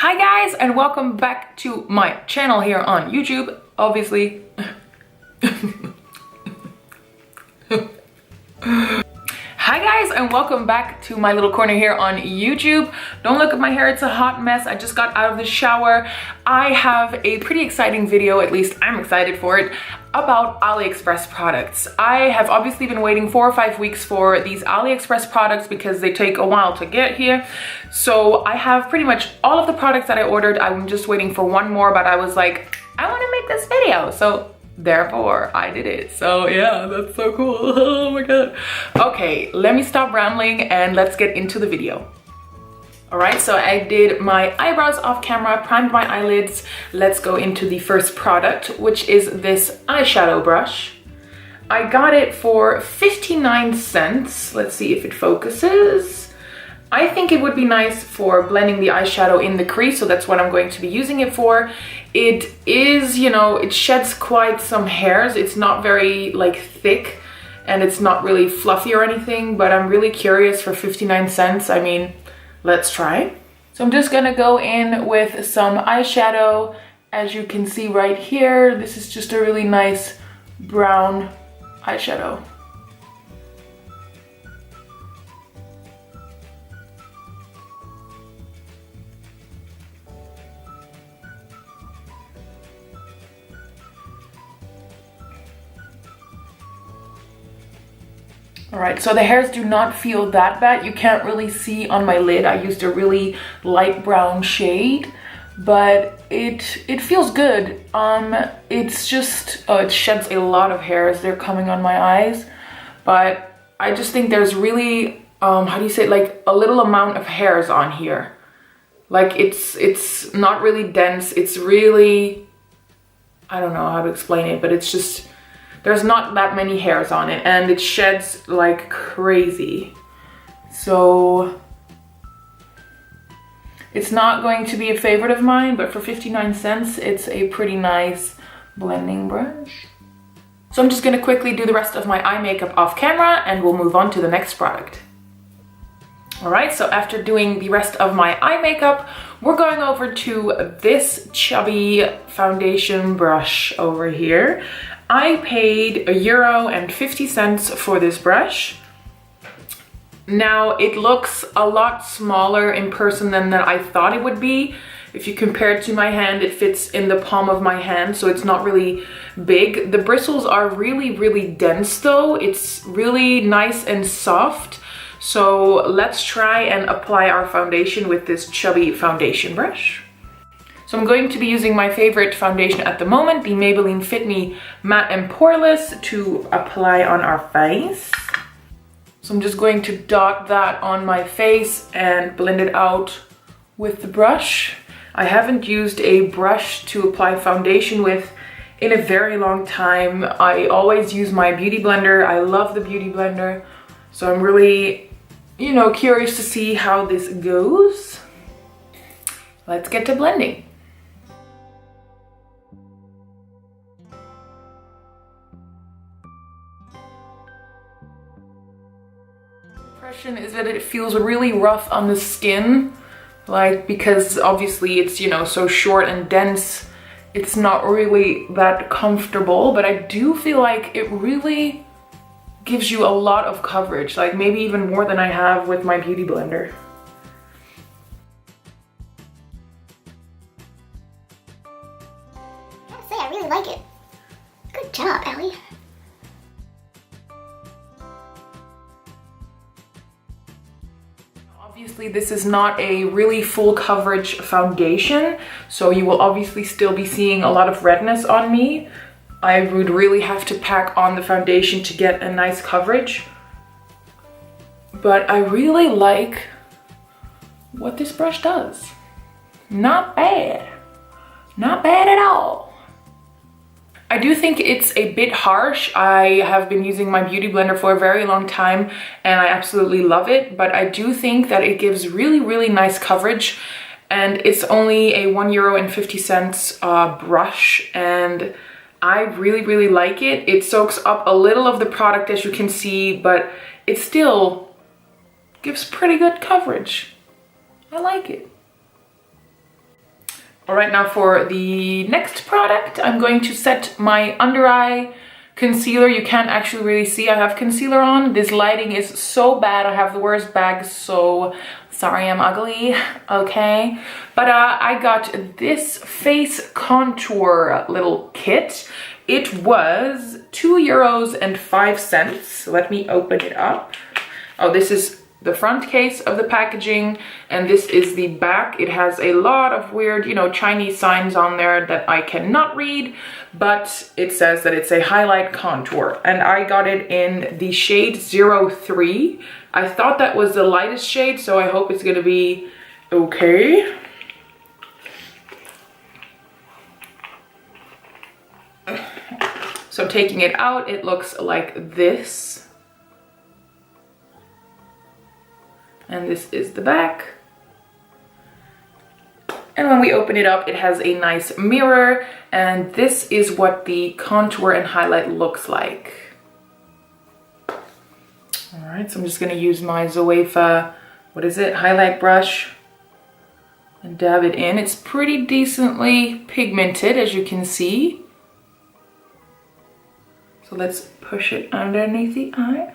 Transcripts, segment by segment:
Hi guys, and welcome back to my channel here on YouTube, obviously. Hi guys, and welcome back to my little corner here on YouTube. Don't look at my hair, it's a hot mess. I just got out of the shower. I have a pretty exciting video, at least I'm excited for it, about AliExpress products. I have obviously been waiting 4 or 5 weeks for these AliExpress products because they take a while to get here. So I have pretty much all of the products that I ordered. I'm just waiting for one more, but I was like, I want to make this video. So therefore I did it. So yeah, that's so cool. Oh my god. Okay, let me stop rambling and let's get into the video. All right, so I did my eyebrows off camera, primed my eyelids. Let's go into the first product, which is this eyeshadow brush. I got it for 59 cents. Let's see if it focuses. I think it would be nice for blending the eyeshadow in the crease, so that's what I'm going to be using it for. It is, you know, it sheds quite some hairs. It's not very like thick and it's not really fluffy or anything, but I'm really curious for 59 cents. I mean, let's try. So I'm just gonna go in with some eyeshadow. As you can see right here, this is just a really nice brown eyeshadow. All right, so the hairs do not feel that bad. You can't really see on my lid. I used a really light brown shade, but it feels good. It's just, it sheds a lot of hairs. They're coming on my eyes, but I just think there's really, how do you say it? Like a little amount of hairs on here. Like it's not really dense. It's really, I don't know how to explain it, but it's just, there's not that many hairs on it and it sheds like crazy. So it's not going to be a favorite of mine, but for 59 cents, it's a pretty nice blending brush. So I'm just gonna quickly do the rest of my eye makeup off camera and we'll move on to the next product. All right, so after doing the rest of my eye makeup, we're going over to this chubby foundation brush over here. I paid €1.50 for this brush. Now it looks a lot smaller in person than I thought it would be. If you compare it to my hand, it fits in the palm of my hand, so it's not really big. The bristles are really, really dense though. It's really nice and soft. So let's try and apply our foundation with this chubby foundation brush. So I'm going to be using my favorite foundation at the moment, the Maybelline Fit Me Matte and Poreless, to apply on our face. So I'm just going to dot that on my face and blend it out with the brush. I haven't used a brush to apply foundation with in a very long time. I always use my beauty blender. I love the beauty blender. So I'm really, you know, curious to see how this goes. Let's get to blending. Impression is that it feels really rough on the skin, like, because obviously it's, you know, so short and dense, it's not really that comfortable, but I do feel like it really gives you a lot of coverage, like maybe even more than I have with my beauty blender. I gotta say, I really like it. Good job, Ellie. Obviously, this is not a really full coverage foundation, so you will obviously still be seeing a lot of redness on me. I would really have to pack on the foundation to get a nice coverage. But I really like what this brush does. Not bad. Not bad at all. I do think it's a bit harsh. I have been using my beauty blender for a very long time and I absolutely love it, but I do think that it gives really, really nice coverage, and it's only a €1.50 brush and I really, really like it. It soaks up a little of the product, as you can see, but it still gives pretty good coverage. I like it. All right, now for the next product, I'm going to set my under eye concealer. You can't actually really see I have concealer on. This lighting is so bad. I have the worst bag, so sorry I'm ugly, okay? But I got this face contour little kit. It was €2.05. Let me open it up. Oh, this is the front case of the packaging, and this is the back. It has a lot of weird, you know, Chinese signs on there that I cannot read, but it says that it's a highlight contour, and I got it in the shade 03. I thought that was the lightest shade, so I hope it's gonna be okay. So taking it out, it looks like this. And this is the back. And when we open it up, it has a nice mirror. And this is what the contour and highlight looks like. All right, so I'm just gonna use my Zoefa, what is it, highlight brush, and dab it in. It's pretty decently pigmented, as you can see. So let's push it underneath the eye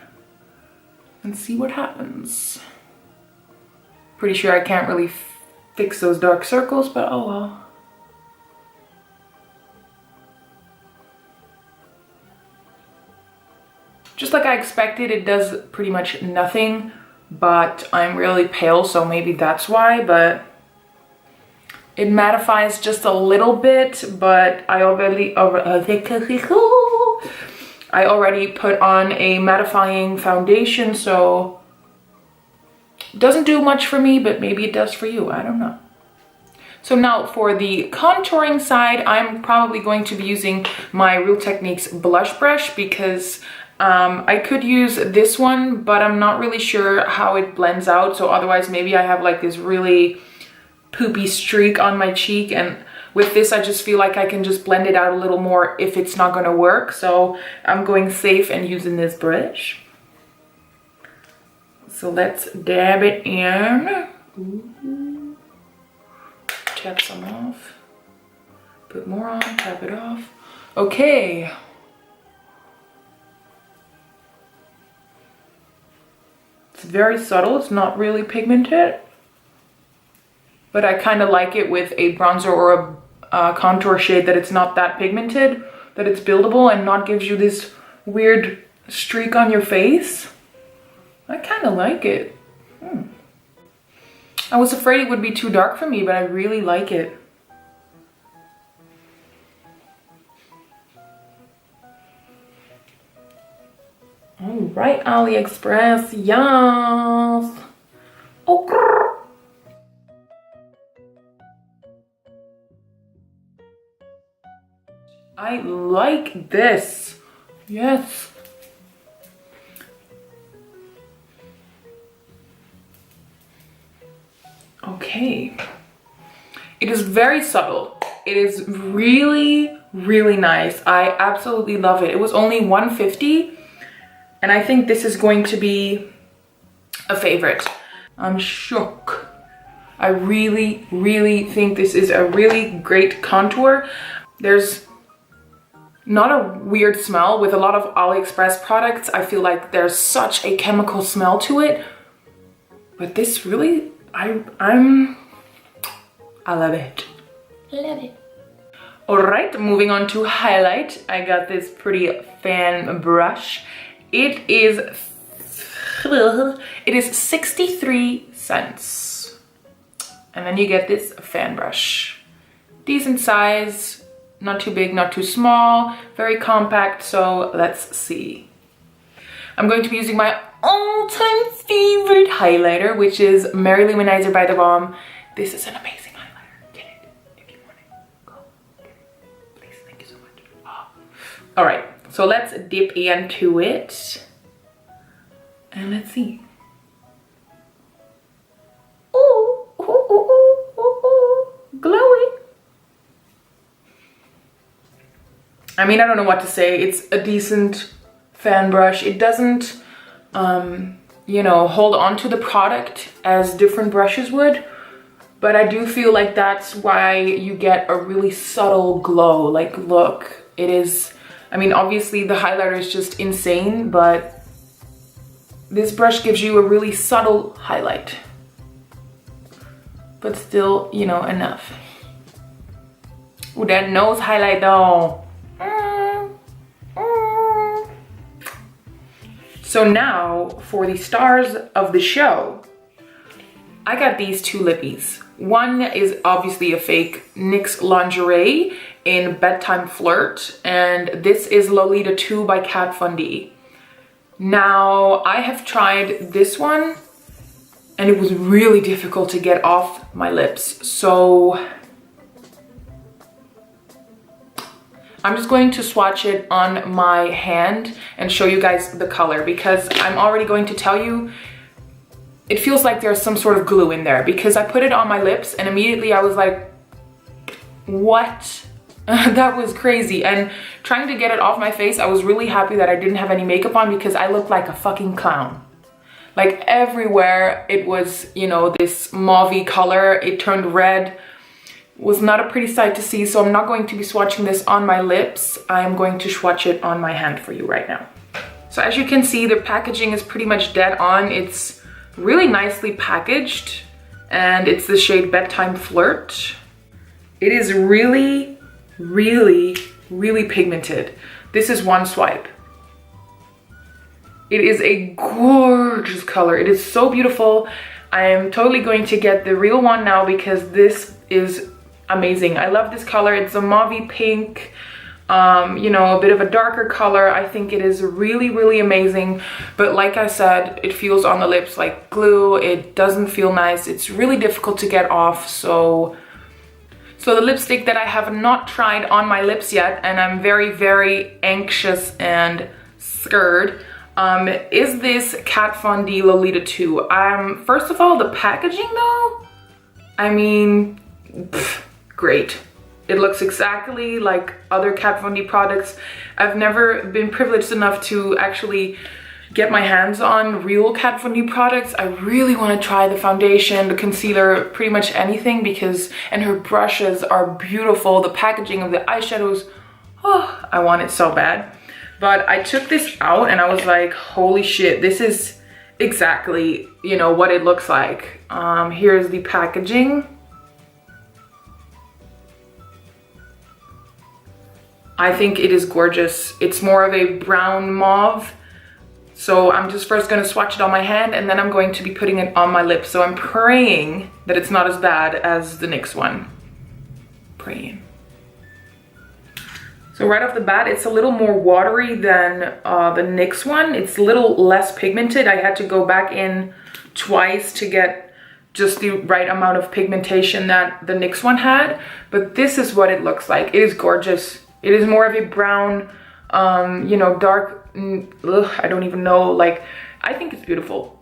and see what happens. Pretty sure I can't really fix those dark circles, but oh well. Just like I expected, it does pretty much nothing, but I'm really pale, so maybe that's why, but it mattifies just a little bit, but I already put on a mattifying foundation, so it doesn't do much for me, but maybe it does for you. I don't know. So now for the contouring side, I'm probably going to be using my Real Techniques blush brush because I could use this one, but I'm not really sure how it blends out. So otherwise, maybe I have like this really poopy streak on my cheek, and with this, I just feel like I can just blend it out a little more if it's not gonna work. So I'm going safe and using this brush. So let's dab it in. Ooh. Tap some off. Put more on, tap it off. Okay. It's very subtle, it's not really pigmented. But I kind of like it with a bronzer or a contour shade that it's not that pigmented, that it's buildable and not gives you this weird streak on your face. I kind of like it. I was afraid it would be too dark for me, but I really like it. All right, AliExpress, yes. Oh, I like this. Yes. Okay. It is very subtle. It is really, really nice. I absolutely love it. It was only $150, and I think this is going to be a favorite. I'm shook. I really, really think this is a really great contour. There's not a weird smell with a lot of AliExpress products. I feel like there's such a chemical smell to it, but this really, I love it. Love it. All right, moving on to highlight. I got this pretty fan brush. It is 63 cents. And then you get this fan brush. Decent size, not too big, not too small, very compact. So let's see. I'm going to be using my all-time favorite highlighter, which is Mary Luminizer by The Balm. This is an amazing highlighter. Get it if you want it. Go get it. Please, thank you so much. Oh. All right, so let's dip into it. And let's see. Ooh, ooh, ooh, ooh, ooh, ooh. Glowing. I mean, I don't know what to say. It's a decent fan brush. It doesn't, you know, hold on to the product as different brushes would, but I do feel like that's why you get a really subtle glow. Like, look, it is, I mean, obviously the highlighter is just insane, but this brush gives you a really subtle highlight, but still, you know, enough. Ooh, that nose highlight though. So now for the stars of the show, I got these two lippies. One is obviously a fake NYX lingerie in Bedtime Flirt, and this is Lolita 2 by Kat Von D. Now, I have tried this one, and it was really difficult to get off my lips. So I'm just going to swatch it on my hand and show you guys the color, because I'm already going to tell you, it feels like there's some sort of glue in there, because I put it on my lips and immediately I was like, what? That was crazy. And trying to get it off my face, I was really happy that I didn't have any makeup on, because I looked like a fucking clown. Like everywhere it was, you know, this mauve-y color, it turned red. Was not a pretty sight to see, so I'm not going to be swatching this on my lips. I'm going to swatch it on my hand for you right now. So as you can see, the packaging is pretty much dead on. It's really nicely packaged, and it's the shade Bedtime Flirt. It is really, really, really pigmented. This is one swipe. It is a gorgeous color. It is so beautiful. I am totally going to get the real one now, because this is amazing. I love this color. It's a mauve pink, you know, a bit of a darker color. I think it is really, really amazing. But like I said, it feels on the lips like glue. It doesn't feel nice. It's really difficult to get off. So the lipstick that I have not tried on my lips yet, and I'm very, very anxious and scared, is this Kat Von D Lolita 2. First of all, the packaging though, I mean, great. It looks exactly like other Kat Von D products. I've never been privileged enough to actually get my hands on real Kat Von D products. I really want to try the foundation, the concealer, pretty much anything, and her brushes are beautiful. The packaging of the eyeshadows, oh, I want it so bad. But I took this out and I was like, holy shit, this is exactly, you know, what it looks like. Here's the packaging. I think it is gorgeous. It's more of a brown mauve. So I'm just first gonna swatch it on my hand, and then I'm going to be putting it on my lips. So I'm praying that it's not as bad as the NYX one. Praying. So right off the bat, it's a little more watery than the NYX one. It's a little less pigmented. I had to go back in twice to get just the right amount of pigmentation that the NYX one had. But this is what it looks like. It is gorgeous. It is more of a brown, you know, dark, I don't even know, like, I think it's beautiful.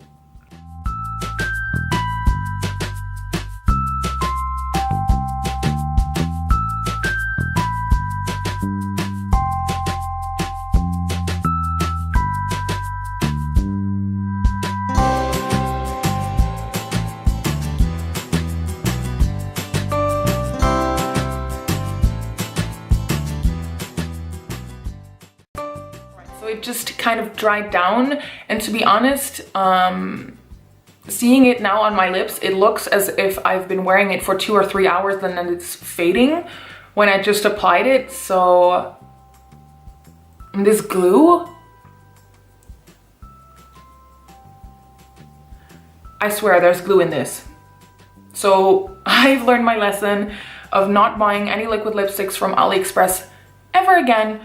So it just kind of dried down, and to be honest, seeing it now on my lips, it looks as if I've been wearing it for 2 or 3 hours and then it's fading when I just applied it. So this glue, I swear there's glue in this. So I've learned my lesson of not buying any liquid lipsticks from AliExpress ever again.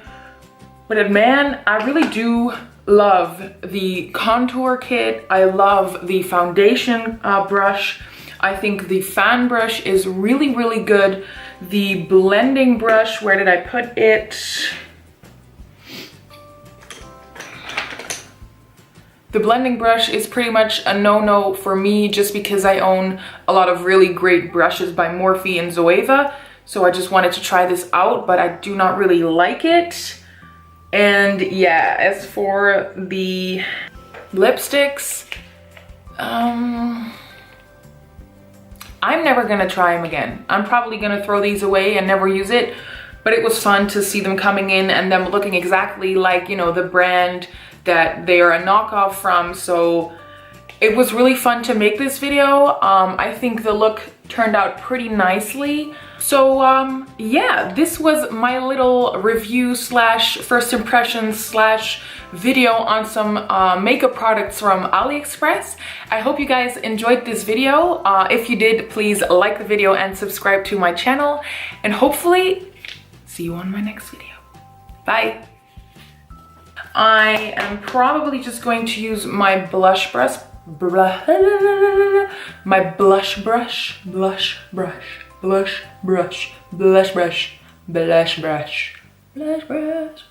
But man, I really do love the contour kit. I love the foundation brush. I think the fan brush is really, really good. The blending brush, where did I put it? The blending brush is pretty much a no-no for me, just because I own a lot of really great brushes by Morphe and Zoeva. So I just wanted to try this out, but I do not really like it. And yeah, as for the lipsticks, I I'm never gonna try them again. I'm probably gonna throw these away and never use it, but it was fun to see them coming in and them looking exactly like, you know, the brand that they are a knockoff from. So it was really fun to make this video. I think the look turned out pretty nicely. So yeah, this was my little review slash first impressions slash video on some makeup products from AliExpress. I hope you guys enjoyed this video. If you did, please like the video and subscribe to my channel, and hopefully see you on my next video. Bye. I am probably just going to use my blush brush, my blush brush, blush brush, blush brush, blush brush, blush brush, blush brush.